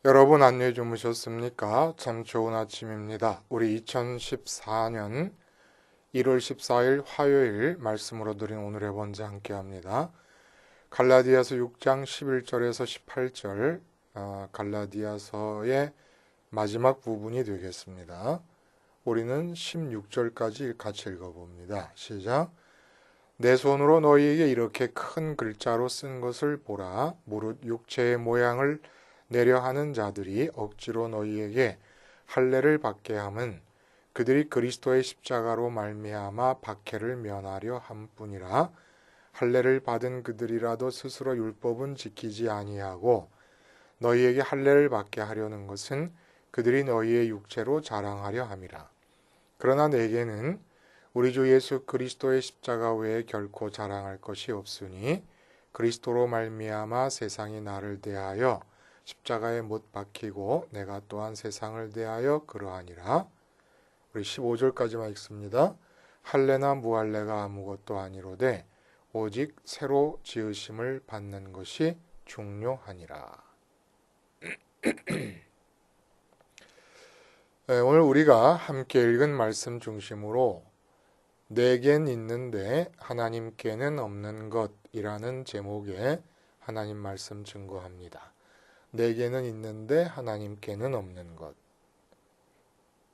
여러분 안녕히 주무셨습니까? 참 좋은 아침입니다. 우리 2014년 1월 14일 화요일 말씀으로 드린 오늘의 번제 함께 합니다. 갈라디아서 6장 11절에서 18절 갈라디아서의 마지막 부분이 되겠습니다. 우리는 16절까지 같이 읽어봅니다. 시작. 내 손으로 너희에게 이렇게 큰 글자로 쓴 것을 보라. 무릇 육체의 모양을 내려 하는 자들이 억지로 너희에게 할례를 받게 함은 그들이 그리스도의 십자가로 말미암아 박해를 면하려 함뿐이라. 할례를 받은 그들이라도 스스로 율법은 지키지 아니하고 너희에게 할례를 받게 하려는 것은 그들이 너희의 육체로 자랑하려 함이라. 그러나 내게는 우리 주 예수 그리스도의 십자가 외에 결코 자랑할 것이 없으니 그리스도로 말미암아 세상이 나를 대하여 십자가에 못 박히고 내가 또한 세상을 대하여 그러하니라. 우리 15절까지만 읽습니다. 할례나 무할례가 아무것도 아니로되 오직 새로 지으심을 받는 것이 중요하니라. 오늘 우리가 함께 읽은 말씀 중심으로 내겐 있는데 하나님께는 없는 것이라는 제목의 하나님 말씀 증거합니다. 내게는 있는데 하나님께는 없는 것.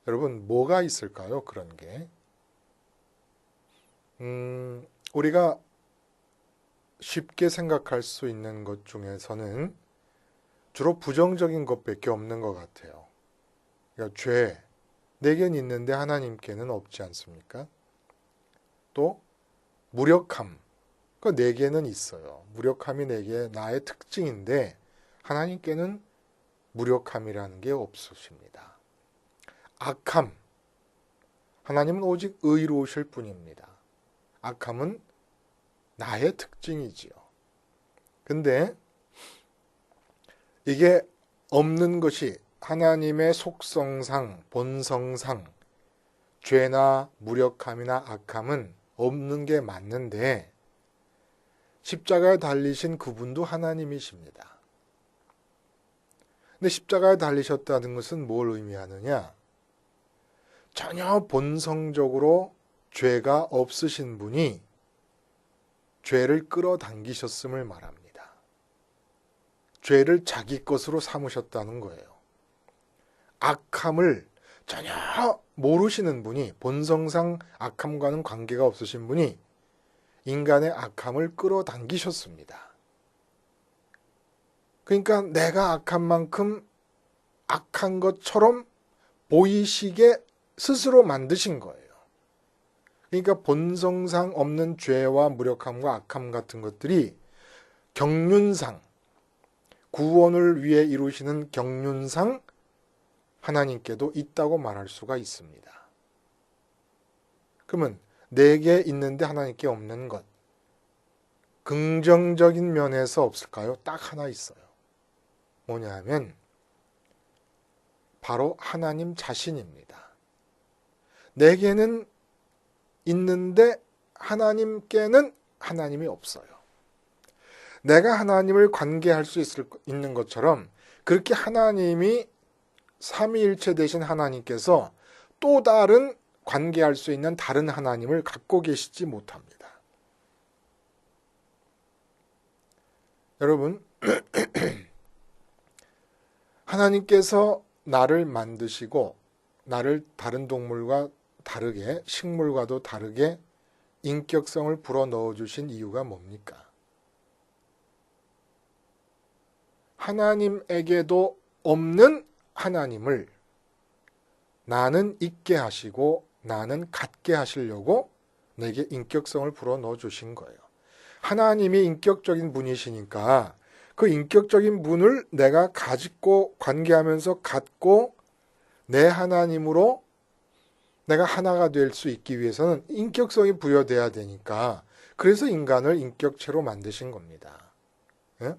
여러분 뭐가 있을까요? 그런 게. 우리가 쉽게 생각할 수 있는 것 중에서는 주로 부정적인 것밖에 없는 것 같아요. 그러니까 죄, 내겐 있는데 하나님께는 없지 않습니까? 또 무력함, 내게는 있어요. 무력함이 나의 특징인데 하나님께는 무력함이라는 게 없으십니다. 악함, 하나님은 오직 의로우실 뿐입니다. 악함은 나의 특징이지요. 근데 이게 없는 것이 하나님의 속성상, 본성상 죄나 무력함이나 악함은 없는 게 맞는데 십자가에 달리신 그분도 하나님이십니다. 근데 십자가에 달리셨다는 것은 뭘 의미하느냐? 전혀 본성적으로 죄가 없으신 분이 죄를 끌어당기셨음을 말합니다. 죄를 자기 것으로 삼으셨다는 거예요. 악함을 전혀 모르시는 분이, 본성상 악함과는 관계가 없으신 분이 인간의 악함을 끌어당기셨습니다. 그러니까 내가 악한 만큼 악한 것처럼 보이시게 스스로 만드신 거예요. 그러니까 본성상 없는 죄와 무력함과 악함 같은 것들이 경륜상, 구원을 위해 이루시는 경륜상 하나님께도 있다고 말할 수가 있습니다. 그러면 내게 있는데 하나님께 없는 것, 긍정적인 면에서 없을까요? 딱 하나 있어요. 뭐냐 하면 바로 하나님 자신입니다. 내게는 있는데 하나님께는 하나님이 없어요. 내가 하나님을 관계할 수 있는 것처럼 그렇게 하나님이 삼위일체 되신 하나님께서 또 다른 관계할 수 있는 다른 하나님을 갖고 계시지 못합니다. 여러분, 하나님께서 나를 만드시고 나를 다른 동물과 다르게, 식물과도 다르게 인격성을 불어넣어 주신 이유가 뭡니까? 하나님에게도 없는 하나님을 나는 있게 하시고 나는 갖게 하시려고 내게 인격성을 불어넣어 주신 거예요. 하나님이 인격적인 분이시니까 그 인격적인 분을 내가 가지고 관계하면서 갖고 내 하나님으로 내가 하나가 될 수 있기 위해서는 인격성이 부여돼야 되니까 그래서 인간을 인격체로 만드신 겁니다. 예?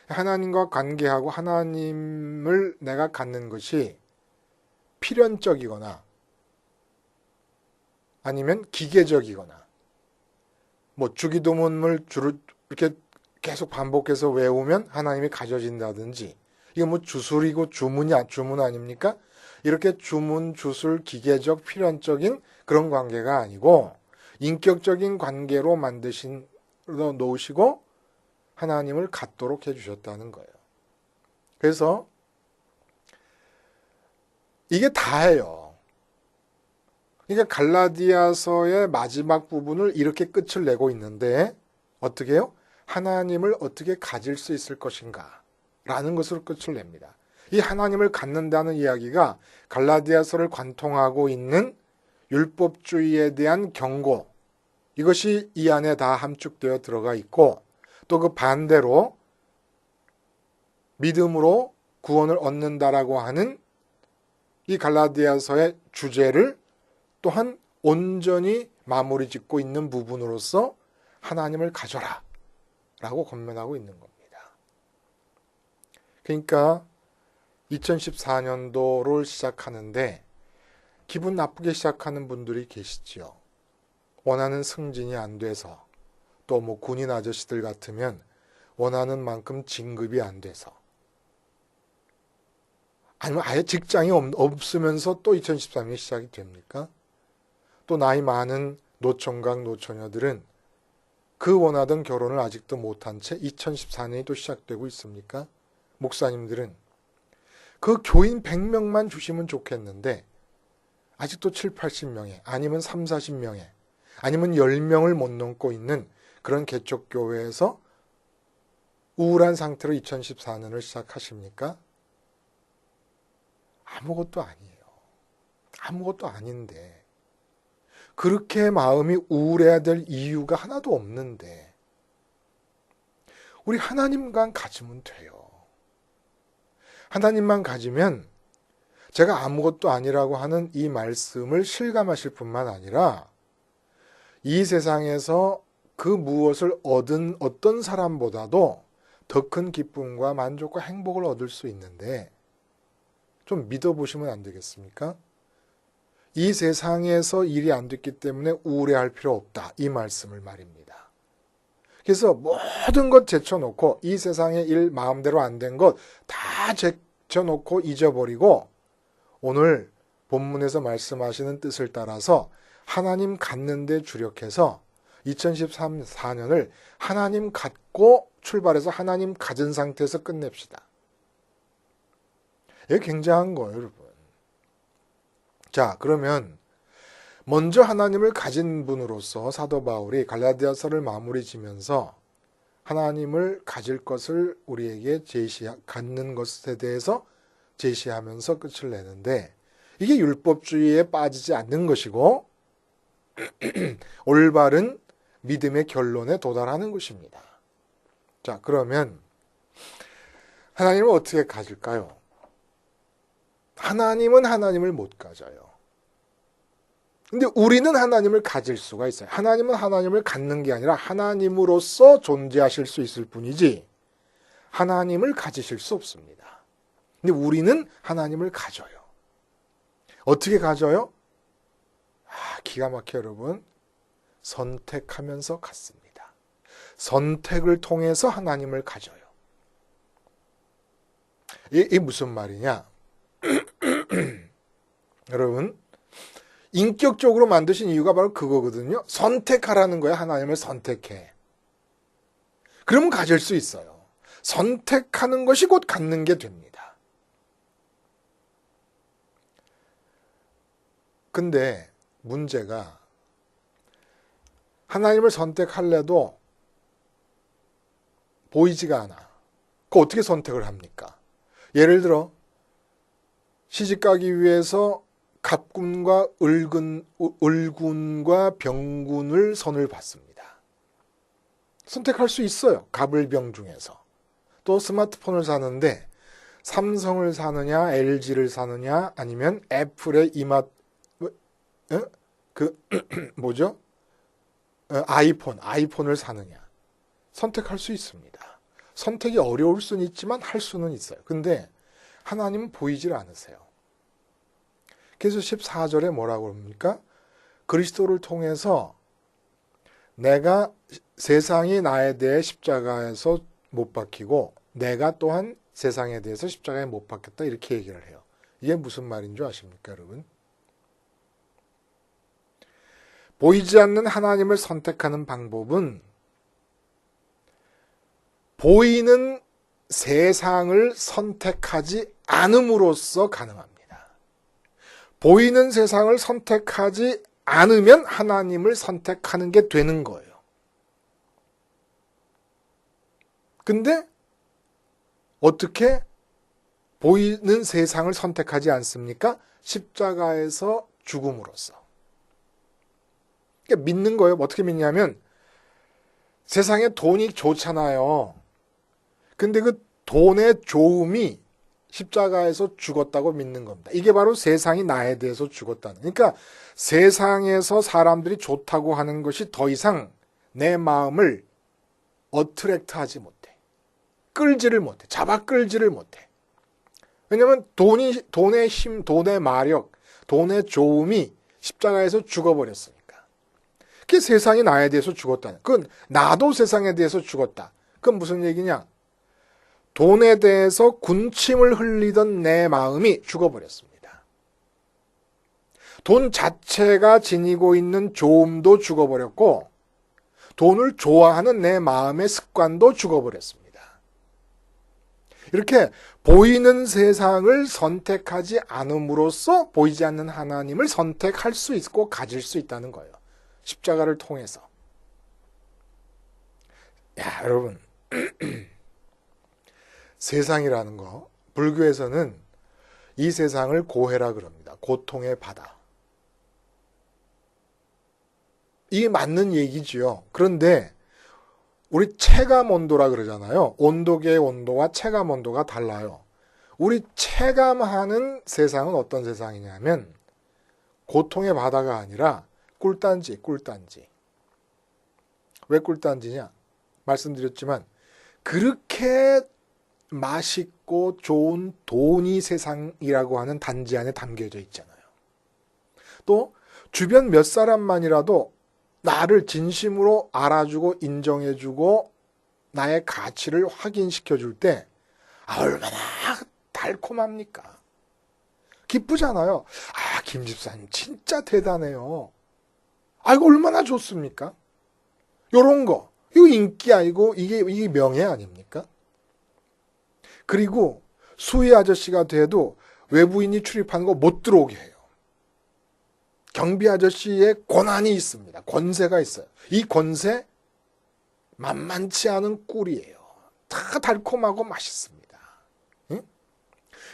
하나님과 관계하고 하나님을 내가 갖는 것이 필연적이거나 아니면 기계적이거나 주기도문을 이렇게 계속 반복해서 외우면 하나님이 가져진다든지 이게 뭐 주술이고 주문 아닙니까? 이렇게 주문, 주술, 기계적, 필연적인 그런 관계가 아니고 인격적인 관계로 놓으시고 하나님을 갖도록 해주셨다는 거예요. 그래서 이게 다예요. 그러니까 갈라디아서의 마지막 부분을 이렇게 끝을 내고 있는데 어떻게 해요? 하나님을 어떻게 가질 수 있을 것인가 라는 것으로 끝을 냅니다. 이 하나님을 갖는다는 이야기가 갈라디아서를 관통하고 있는 율법주의에 대한 경고, 이것이 이 안에 다 함축되어 들어가 있고, 또 그 반대로 믿음으로 구원을 얻는다라고 하는 이 갈라디아서의 주제를 또한 온전히 마무리 짓고 있는 부분으로서 하나님을 가져라 라고 권면하고 있는 겁니다. 그러니까 2014년도를 시작하는데 기분 나쁘게 시작하는 분들이 계시죠. 원하는 승진이 안 돼서, 또 뭐 군인 아저씨들 같으면 원하는 만큼 진급이 안 돼서, 아니면 아예 직장이 없으면서 또 2013년이 시작이 됩니까? 또 나이 많은 노총각 노처녀들은 그 원하던 결혼을 아직도 못한 채 2014년이 또 시작되고 있습니까? 목사님들은 그 교인 100명만 주시면 좋겠는데 아직도 7, 80명에, 아니면 3, 40명에, 아니면 10명을 못 넘고 있는 그런 개척교회에서 우울한 상태로 2014년을 시작하십니까? 아무것도 아니에요. 아무것도 아닌데 그렇게 마음이 우울해야 될 이유가 하나도 없는데 우리 하나님만 가지면 돼요. 하나님만 가지면 제가 아무것도 아니라고 하는 이 말씀을 실감하실 뿐만 아니라 이 세상에서 그 무엇을 얻은 어떤 사람보다도 더 큰 기쁨과 만족과 행복을 얻을 수 있는데 좀 믿어보시면 안 되겠습니까? 이 세상에서 일이 안 됐기 때문에 우울해할 필요 없다. 이 말씀을 말입니다. 그래서 모든 것 제쳐놓고 이 세상의 일 마음대로 안 된 것 다 제쳐놓고 잊어버리고 오늘 본문에서 말씀하시는 뜻을 따라서 하나님 갖는 데 주력해서 2014년을 하나님 갖고 출발해서 하나님 가진 상태에서 끝냅시다. 이게 굉장한 거예요, 여러분. 자, 그러면 먼저 하나님을 가진 분으로서 사도 바울이 갈라디아서를 마무리 지면서 하나님을 가질 것을 우리에게 갖는 것에 대해서 제시하면서 끝을 내는데 이게 율법주의에 빠지지 않는 것이고 올바른 믿음의 결론에 도달하는 것입니다. 자, 그러면 하나님을 어떻게 가질까요? 하나님은 하나님을 못 가져요. 근데 우리는 하나님을 가질 수가 있어요. 하나님은 하나님을 갖는 게 아니라 하나님으로서 존재하실 수 있을 뿐이지 하나님을 가지실 수 없습니다. 근데 우리는 하나님을 가져요. 어떻게 가져요? 기가 막혀 여러분. 선택하면서 갖습니다. 선택을 통해서 하나님을 가져요. 이게 무슨 말이냐? 여러분, 인격적으로 만드신 이유가 바로 그거거든요. 선택하라는 거야. 하나님을 선택해. 그러면 가질 수 있어요. 선택하는 것이 곧 갖는 게 됩니다. 근데 문제가 하나님을 선택할래도 보이지가 않아. 그 어떻게 선택을 합니까? 예를 들어 시집가기 위해서 갑군과 을군과 병군을 선을 받습니다. 선택할 수 있어요. 갑을병 중에서. 또 스마트폰을 사는데 삼성을 사느냐 LG를 사느냐 아니면 애플의 뭐죠? 아이폰을 사느냐. 선택할 수 있습니다. 선택이 어려울 수는 있지만 할 수는 있어요. 근데 하나님은 보이질 않으세요. 그래서 14절에 뭐라고 합니까? 그리스도를 통해서 내가 세상이 나에 대해 십자가에서 못 박히고 내가 또한 세상에 대해서 십자가에 못 박혔다 이렇게 얘기를 해요. 이게 무슨 말인 줄 아십니까, 여러분? 보이지 않는 하나님을 선택하는 방법은 보이는 세상을 선택하지 않음으로써 가능합니다. 보이는 세상을 선택하지 않으면 하나님을 선택하는 게 되는 거예요. 근데 어떻게 보이는 세상을 선택하지 않습니까? 십자가에서 죽음으로써. 그러니까 믿는 거예요. 어떻게 믿냐면 세상에 돈이 좋잖아요. 근데 그 돈의 좋음이 십자가에서 죽었다고 믿는 겁니다. 이게 바로 세상이 나에 대해서 죽었다는. 그러니까 세상에서 사람들이 좋다고 하는 것이 더 이상 내 마음을 어트랙트하지 못해. 끌지를 못해. 잡아 끌지를 못해. 왜냐하면 돈의 힘, 돈의 마력, 돈의 좋음이 십자가에서 죽어버렸으니까. 그게 세상이 나에 대해서 죽었다는. 그건 나도 세상에 대해서 죽었다. 그건 무슨 얘기냐? 돈에 대해서 군침을 흘리던 내 마음이 죽어버렸습니다. 돈 자체가 지니고 있는 좋음도 죽어버렸고 돈을 좋아하는 내 마음의 습관도 죽어버렸습니다. 이렇게 보이는 세상을 선택하지 않음으로써 보이지 않는 하나님을 선택할 수 있고 가질 수 있다는 거예요. 십자가를 통해서. 야, 여러분. 세상이라는 거, 불교에서는 이 세상을 고해라 그럽니다. 고통의 바다. 이게 맞는 얘기지요. 그런데 우리 체감 온도라 그러잖아요. 온도계의 온도와 체감 온도가 달라요. 우리 체감하는 세상은 어떤 세상이냐면 고통의 바다가 아니라 꿀단지, 꿀단지. 왜 꿀단지냐? 말씀드렸지만 그렇게 맛있고 좋은 돈이 세상이라고 하는 단지 안에 담겨져 있잖아요. 또 주변 몇 사람만이라도 나를 진심으로 알아주고 인정해주고 나의 가치를 확인시켜줄 때 얼마나 달콤합니까? 기쁘잖아요. 아, 김 집사님 진짜 대단해요. 아, 이거 얼마나 좋습니까? 요런 거. 이거 인기 아니고 이게 명예 아닙니까? 그리고 수의 아저씨가 돼도 외부인이 출입하는 거 못 들어오게 해요. 경비 아저씨의 권한이 있습니다. 권세가 있어요. 이 권세 만만치 않은 꿀이에요. 다 달콤하고 맛있습니다. 응?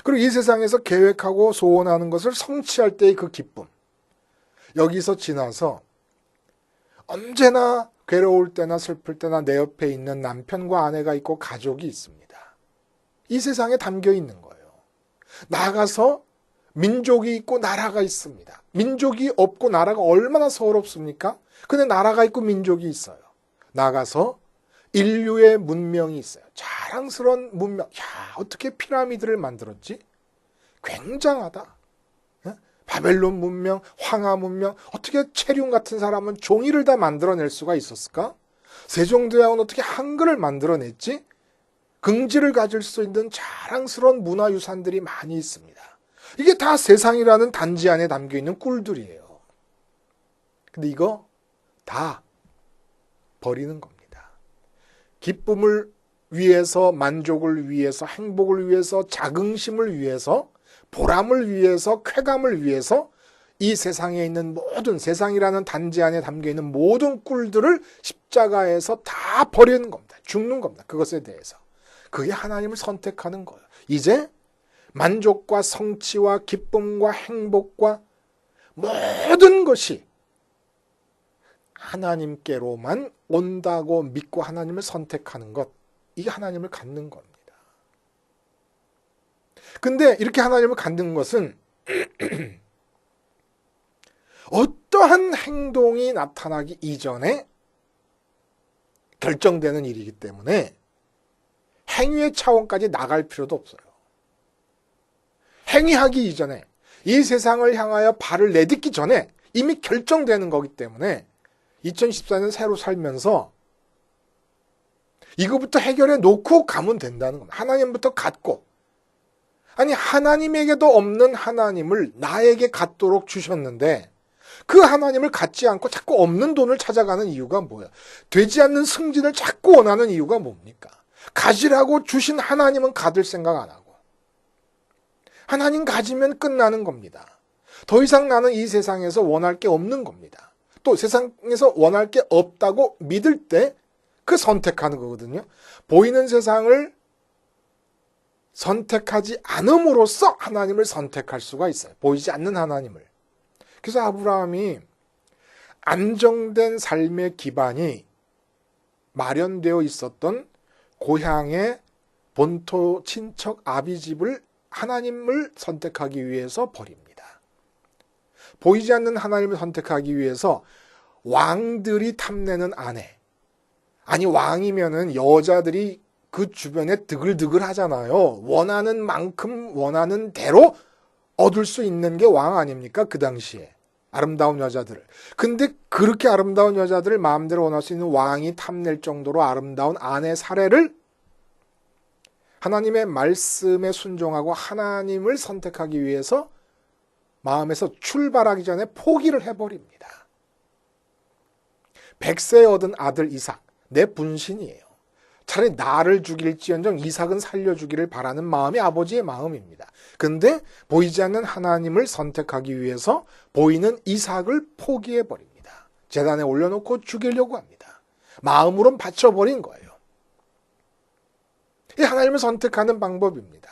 그리고 이 세상에서 계획하고 소원하는 것을 성취할 때의 그 기쁨. 여기서 지나서 언제나 괴로울 때나 슬플 때나 내 옆에 있는 남편과 아내가 있고 가족이 있습니다. 이 세상에 담겨 있는 거예요. 나가서 민족이 있고 나라가 있습니다. 민족이 없고 나라가 얼마나 서럽습니까? 근데 나라가 있고 민족이 있어요. 나가서 인류의 문명이 있어요. 자랑스러운 문명. 야, 어떻게 피라미드를 만들었지? 굉장하다. 바벨론 문명, 황하 문명, 어떻게 체륜 같은 사람은 종이를 다 만들어낼 수가 있었을까? 세종대왕은 어떻게 한글을 만들어냈지? 긍지를 가질 수 있는 자랑스러운 문화유산들이 많이 있습니다. 이게 다 세상이라는 단지 안에 담겨있는 꿀들이에요. 근데 이거 다 버리는 겁니다. 기쁨을 위해서, 만족을 위해서, 행복을 위해서, 자긍심을 위해서, 보람을 위해서, 쾌감을 위해서 이 세상에 있는 모든 세상이라는 단지 안에 담겨있는 모든 꿀들을 십자가에서 다 버리는 겁니다. 죽는 겁니다. 그것에 대해서. 그게 하나님을 선택하는 거예요. 이제 만족과 성취와 기쁨과 행복과 모든 것이 하나님께로만 온다고 믿고 하나님을 선택하는 것. 이게 하나님을 갖는 겁니다. 근데 이렇게 하나님을 갖는 것은 어떠한 행동이 나타나기 이전에 결정되는 일이기 때문에 행위의 차원까지 나갈 필요도 없어요. 행위하기 이전에 이 세상을 향하여 발을 내딛기 전에 이미 결정되는 거기 때문에 2014년 새로 살면서 이거부터 해결해 놓고 가면 된다는 겁니다. 하나님부터 갖고. 아니, 하나님에게도 없는 하나님을 나에게 갖도록 주셨는데 그 하나님을 갖지 않고 자꾸 없는 돈을 찾아가는 이유가 뭐야? 되지 않는 승진을 자꾸 원하는 이유가 뭡니까? 가지라고 주신 하나님은 가질 생각 안 하고. 하나님 가지면 끝나는 겁니다. 더 이상 나는 이 세상에서 원할 게 없는 겁니다. 또 세상에서 원할 게 없다고 믿을 때 그 선택하는 거거든요. 보이는 세상을 선택하지 않음으로써 하나님을 선택할 수가 있어요. 보이지 않는 하나님을. 그래서 아브라함이 안정된 삶의 기반이 마련되어 있었던 고향의 본토 친척 아비집을 하나님을 선택하기 위해서 버립니다. 보이지 않는 하나님을 선택하기 위해서 왕들이 탐내는 아내. 아니, 왕이면은 여자들이 그 주변에 드글드글 하잖아요. 원하는 만큼 원하는 대로 얻을 수 있는 게 왕 아닙니까? 그 당시에. 아름다운 여자들을. 근데 그렇게 아름다운 여자들을 마음대로 원할 수 있는 왕이 탐낼 정도로 아름다운 아내 사례를 하나님의 말씀에 순종하고 하나님을 선택하기 위해서 마음에서 출발하기 전에 포기를 해버립니다. 100세에 얻은 아들 이삭. 내 분신이에요. 차라리 나를 죽일지언정 이삭은 살려주기를 바라는 마음이 아버지의 마음입니다. 근데 보이지 않는 하나님을 선택하기 위해서 보이는 이삭을 포기해버립니다. 제단에 올려놓고 죽이려고 합니다. 마음으론 바쳐버린 거예요. 이 하나님을 선택하는 방법입니다.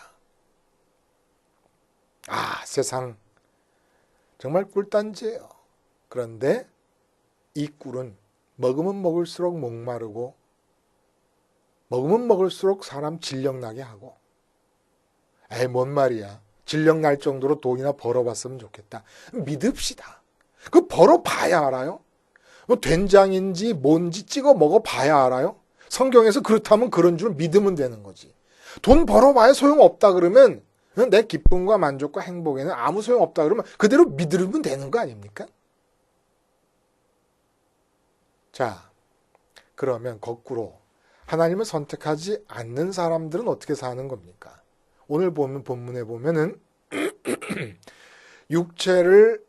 세상 정말 꿀단지예요. 그런데 이 꿀은 먹으면 먹을수록 목마르고 먹으면 먹을수록 사람 질력나게 하고 뭔 말이야. 질력날 정도로 돈이나 벌어봤으면 좋겠다. 믿읍시다. 그 벌어봐야 알아요. 뭐 된장인지 뭔지 찍어 먹어봐야 알아요. 성경에서 그렇다면 그런 줄 믿으면 되는 거지. 돈 벌어봐야 소용없다 그러면 내 기쁨과 만족과 행복에는 아무 소용없다 그러면 그대로 믿으면 되는 거 아닙니까? 자, 그러면 거꾸로 하나님을 선택하지 않는 사람들은 어떻게 사는 겁니까? 오늘 보면 본문에 보면은 육체를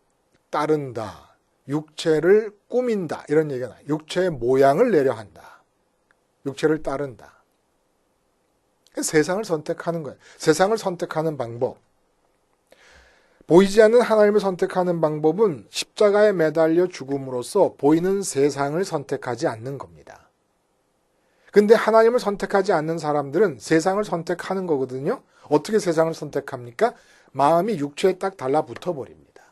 따른다, 육체를 꾸민다 이런 얘기가 나와요. 육체의 모양을 내려 한다. 육체를 따른다. 세상을 선택하는 거예요. 세상을 선택하는 방법. 보이지 않는 하나님을 선택하는 방법은 십자가에 매달려 죽음으로써 보이는 세상을 선택하지 않는 겁니다. 근데 하나님을 선택하지 않는 사람들은 세상을 선택하는 거거든요. 어떻게 세상을 선택합니까? 마음이 육체에 딱 달라붙어 버립니다.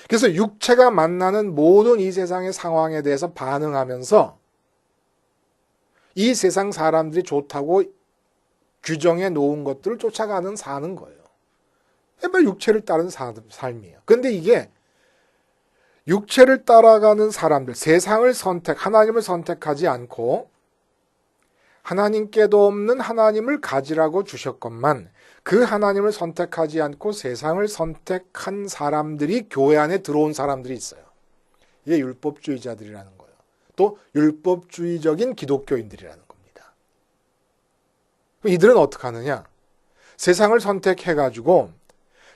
그래서 육체가 만나는 모든 이 세상의 상황에 대해서 반응하면서 이 세상 사람들이 좋다고 규정해 놓은 것들을 쫓아가는 사는 거예요. 정말 육체를 따르는 삶이에요. 그런데 이게 육체를 따라가는 사람들, 세상을 하나님을 선택하지 않고 하나님께도 없는 하나님을 가지라고 주셨건만 그 하나님을 선택하지 않고 세상을 선택한 사람들이 교회 안에 들어온 사람들이 있어요. 이게 율법주의자들이라는 거예요. 또 율법주의적인 기독교인들이라는 겁니다. 이들은 어떻게 하느냐? 세상을 선택해가지고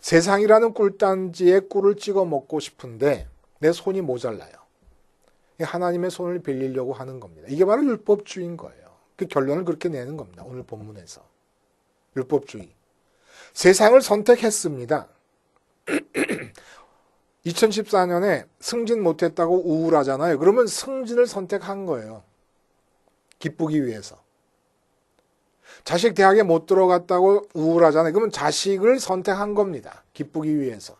세상이라는 꿀단지에 꿀을 찍어 먹고 싶은데 내 손이 모자라요. 하나님의 손을 빌리려고 하는 겁니다. 이게 바로 율법주의인 거예요. 그 결론을 그렇게 내는 겁니다. 오늘 본문에서. 율법주의. 세상을 선택했습니다. 2014년에 승진 못했다고 우울하잖아요. 그러면 승진을 선택한 거예요. 기쁘기 위해서. 자식 대학에 못 들어갔다고 우울하잖아요. 그러면 자식을 선택한 겁니다. 기쁘기 위해서.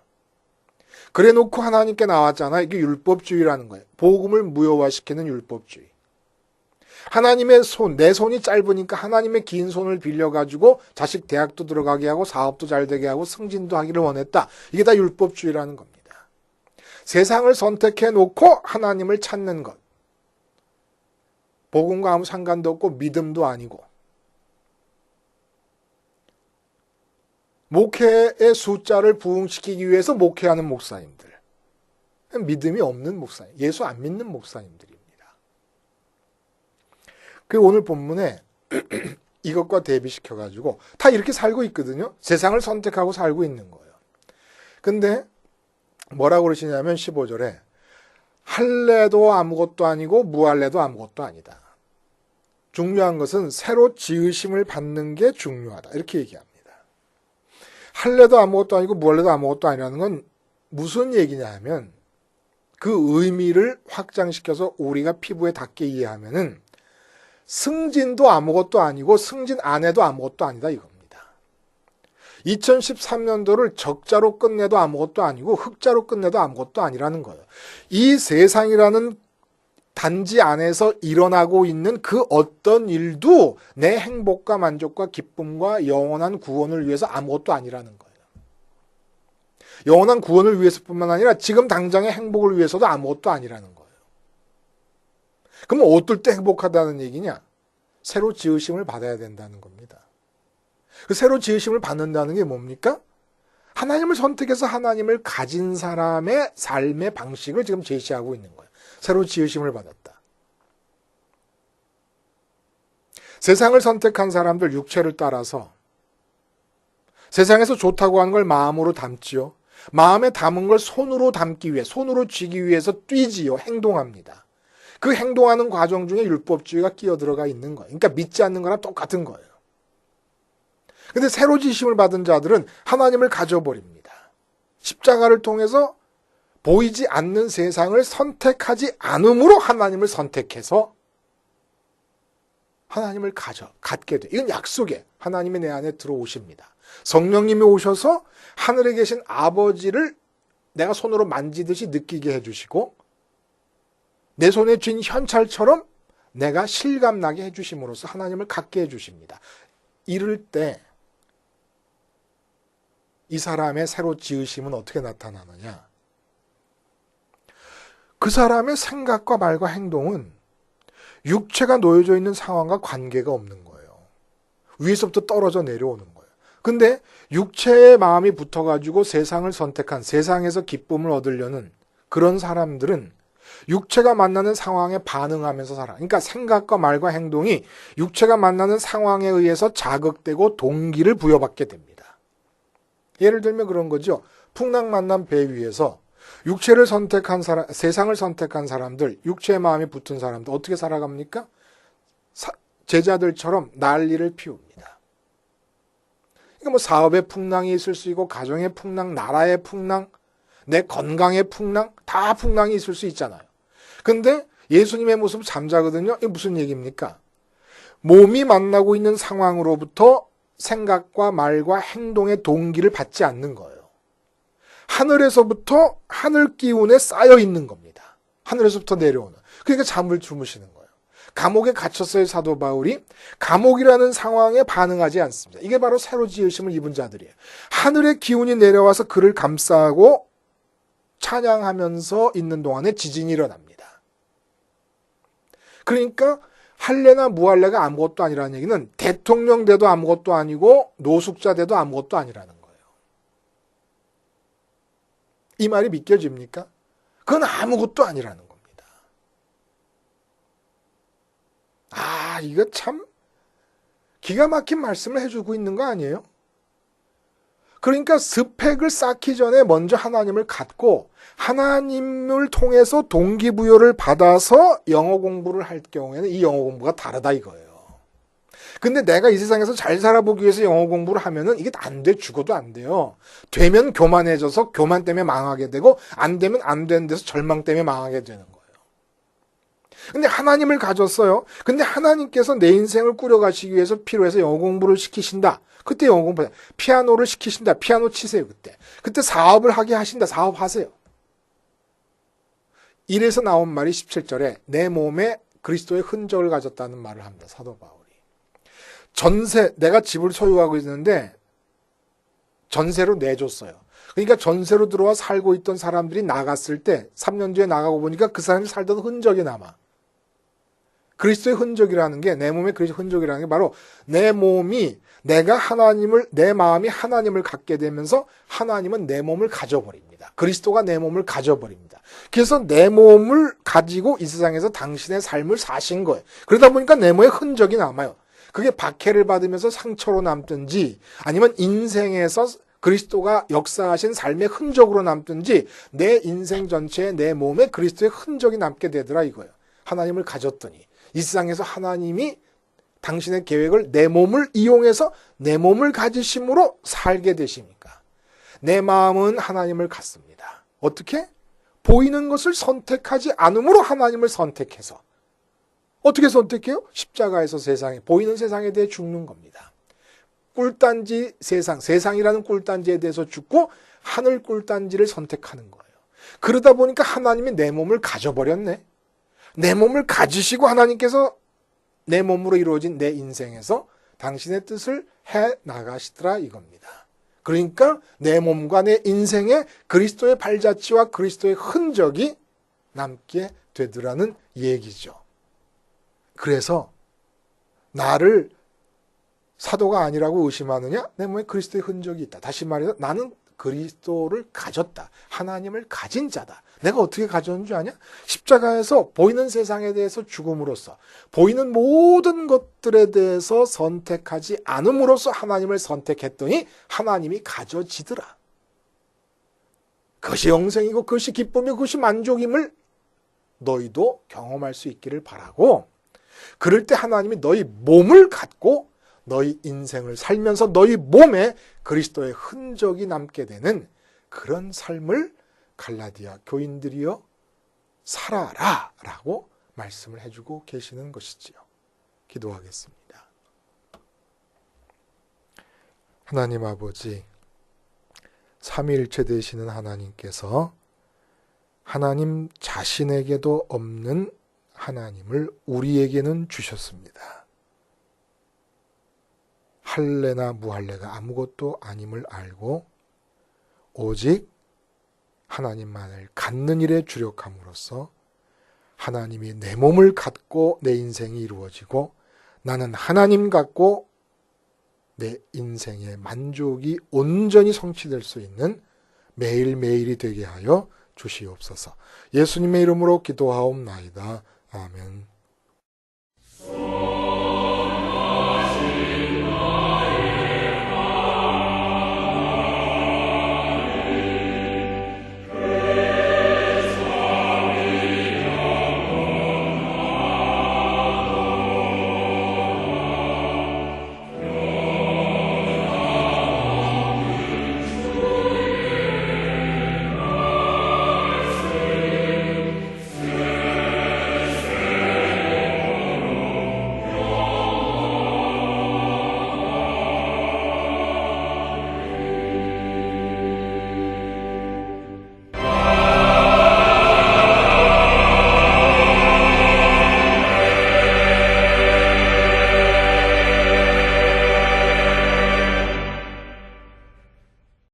그래 놓고 하나님께 나왔잖아요. 이게 율법주의라는 거예요. 복음을 무효화시키는 율법주의. 하나님의 손, 내 손이 짧으니까 하나님의 긴 손을 빌려가지고 자식 대학도 들어가게 하고 사업도 잘 되게 하고 승진도 하기를 원했다. 이게 다 율법주의라는 겁니다. 세상을 선택해 놓고 하나님을 찾는 것. 복음과 아무 상관도 없고 믿음도 아니고. 목회의 숫자를 부흥시키기 위해서 목회하는 목사님들. 믿음이 없는 목사님, 예수 안 믿는 목사님들입니다. 그 오늘 본문에 이것과 대비시켜가지고 다 이렇게 살고 있거든요. 세상을 선택하고 살고 있는 거예요. 근데 뭐라고 그러시냐면 15절에 할례도 아무것도 아니고 무할례도 아무것도 아니다. 중요한 것은 새로 지으심을 받는 게 중요하다. 이렇게 얘기합니다. 할례도 아무것도 아니고 무할례도 아무것도 아니라는 건 무슨 얘기냐 하면 그 의미를 확장시켜서 우리가 피부에 닿게 이해하면은 승진도 아무것도 아니고 승진 안 해도 아무것도 아니다 이겁니다. 2013년도를 적자로 끝내도 아무것도 아니고 흑자로 끝내도 아무것도 아니라는 거예요. 이 세상이라는 단지 안에서 일어나고 있는 그 어떤 일도 내 행복과 만족과 기쁨과 영원한 구원을 위해서 아무것도 아니라는 거예요. 영원한 구원을 위해서뿐만 아니라 지금 당장의 행복을 위해서도 아무것도 아니라는 거예요. 그럼 어떨 때 행복하다는 얘기냐? 새로 지으심을 받아야 된다는 겁니다. 그 새로 지으심을 받는다는 게 뭡니까? 하나님을 선택해서 하나님을 가진 사람의 삶의 방식을 지금 제시하고 있는 거예요. 새로 지으심을 받았다. 세상을 선택한 사람들 육체를 따라서 세상에서 좋다고 하는 걸 마음으로 담지요. 마음에 담은 걸 손으로 담기 위해, 손으로 쥐기 위해서 뛰지요. 행동합니다. 그 행동하는 과정 중에 율법주의가 끼어들어가 있는 거예요. 그러니까 믿지 않는 거랑 똑같은 거예요. 근데 새로 지심을 받은 자들은 하나님을 가져버립니다. 십자가를 통해서 보이지 않는 세상을 선택하지 않음으로 하나님을 선택해서 하나님을 갖게 돼. 이건 약속이에요. 하나님이 내 안에 들어오십니다. 성령님이 오셔서 하늘에 계신 아버지를 내가 손으로 만지듯이 느끼게 해주시고 내 손에 쥔 현찰처럼 내가 실감나게 해주심으로써 하나님을 갖게 해주십니다. 이럴 때 이 사람의 새로 지으심은 어떻게 나타나느냐? 그 사람의 생각과 말과 행동은 육체가 놓여져 있는 상황과 관계가 없는 거예요. 위에서부터 떨어져 내려오는 거예요. 근데 육체의 마음이 붙어가지고 세상을 선택한, 세상에서 기쁨을 얻으려는 그런 사람들은 육체가 만나는 상황에 반응하면서 살아. 그러니까 생각과 말과 행동이 육체가 만나는 상황에 의해서 자극되고 동기를 부여받게 됩니다. 예를 들면 그런 거죠. 풍랑 만난 배 위에서 육체를 선택한 사람, 세상을 선택한 사람들, 육체의 마음이 붙은 사람들 어떻게 살아갑니까? 제자들처럼 난리를 피웁니다. 그러니까 뭐 사업의 풍랑이 있을 수 있고 가정의 풍랑, 나라의 풍랑, 내 건강의 풍랑, 다 풍랑이 있을 수 있잖아요. 근데 예수님의 모습은 잠자거든요. 이게 무슨 얘기입니까? 몸이 만나고 있는 상황으로부터 생각과 말과 행동의 동기를 받지 않는 거예요. 하늘에서부터 하늘 기운에 쌓여 있는 겁니다. 하늘에서부터 내려오는. 그러니까 잠을 주무시는 거예요. 감옥에 갇혔어요, 사도 바울이. 감옥이라는 상황에 반응하지 않습니다. 이게 바로 새로 지으심을 입은 자들이에요. 하늘의 기운이 내려와서 그를 감싸고 찬양하면서 있는 동안에 지진이 일어납니다. 그러니까 할례나 무할례가 아무것도 아니라는 얘기는 대통령 돼도 아무것도 아니고 노숙자 돼도 아무것도 아니라는 거예요. 이 말이 믿겨집니까? 그건 아무것도 아니라는 겁니다. 아, 이거 참 기가 막힌 말씀을 해주고 있는 거 아니에요? 그러니까 스펙을 쌓기 전에 먼저 하나님을 갖고 하나님을 통해서 동기부여를 받아서 영어 공부를 할 경우에는 이 영어 공부가 다르다 이거예요. 근데 내가 이 세상에서 잘 살아보기 위해서 영어 공부를 하면은 이게 안 돼. 죽어도 안 돼요. 되면 교만해져서 교만 때문에 망하게 되고 안 되면 안 되는 데서 절망 때문에 망하게 되는 거예요. 근데 하나님을 가졌어요. 근데 하나님께서 내 인생을 꾸려가시기 위해서 필요해서 영어 공부를 시키신다. 그때 영어 공부, 피아노를 시키신다. 피아노 치세요, 그때. 그때 사업을 하게 하신다. 사업하세요. 이래서 나온 말이 17절에 내 몸에 그리스도의 흔적을 가졌다는 말을 합니다. 사도 바울이. 전세, 내가 집을 소유하고 있는데 전세로 내줬어요. 그러니까 전세로 들어와 살고 있던 사람들이 나갔을 때 3년 뒤에 나가고 보니까 그 사람이 살던 흔적이 남아. 그리스도의 흔적이라는 게, 내 몸의 그리스도의 흔적이라는 게 바로 내 몸이, 내 마음이 하나님을 갖게 되면서 하나님은 내 몸을 가져버립니다. 그리스도가 내 몸을 가져버립니다. 그래서 내 몸을 가지고 이 세상에서 당신의 삶을 사신 거예요. 그러다 보니까 내 몸에 흔적이 남아요. 그게 박해를 받으면서 상처로 남든지 아니면 인생에서 그리스도가 역사하신 삶의 흔적으로 남든지 내 인생 전체에 내 몸에 그리스도의 흔적이 남게 되더라 이거예요. 하나님을 가졌더니 이 세상에서 하나님이 당신의 계획을 내 몸을 이용해서 내 몸을 가지심으로 살게 되십니까? 내 마음은 하나님을 갖습니다. 어떻게? 보이는 것을 선택하지 않음으로 하나님을 선택해서. 어떻게 선택해요? 십자가에서 보이는 세상에 대해 죽는 겁니다. 꿀단지 세상이라는 꿀단지에 대해서 죽고 하늘 꿀단지를 선택하는 거예요. 그러다 보니까 하나님이 내 몸을 가져버렸네. 내 몸을 가지시고 하나님께서 내 몸으로 이루어진 내 인생에서 당신의 뜻을 해 나가시더라 이겁니다. 그러니까 내 몸과 내 인생에 그리스도의 발자취와 그리스도의 흔적이 남게 되더라는 얘기죠. 그래서 나를 사도가 아니라고 의심하느냐? 내 몸에 그리스도의 흔적이 있다. 다시 말해서 나는 그리스도를 가졌다. 하나님을 가진 자다. 내가 어떻게 가졌는 줄 아냐? 십자가에서 보이는 세상에 대해서 죽음으로써 보이는 모든 것들에 대해서 선택하지 않음으로써 하나님을 선택했더니 하나님이 가져지더라. 그것이 영생이고 그것이 기쁨이고 그것이 만족임을 너희도 경험할 수 있기를 바라고, 그럴 때 하나님이 너희 몸을 갖고 너희 인생을 살면서 너희 몸에 그리스도의 흔적이 남게 되는 그런 삶을 갈라디아 교인들이여 살아라 라고 말씀을 해주고 계시는 것이지요. 기도하겠습니다. 하나님 아버지, 삼위일체 되시는 하나님께서 하나님 자신에게도 없는 하나님을 우리에게는 주셨습니다. 할례나 무할례가 아무것도 아님을 알고 오직 하나님만을 갖는 일에 주력함으로써 하나님이 내 몸을 갖고 내 인생이 이루어지고 나는 하나님 갖고 내 인생의 만족이 온전히 성취될 수 있는 매일매일이 되게 하여 주시옵소서. 예수님의 이름으로 기도하옵나이다. 아멘.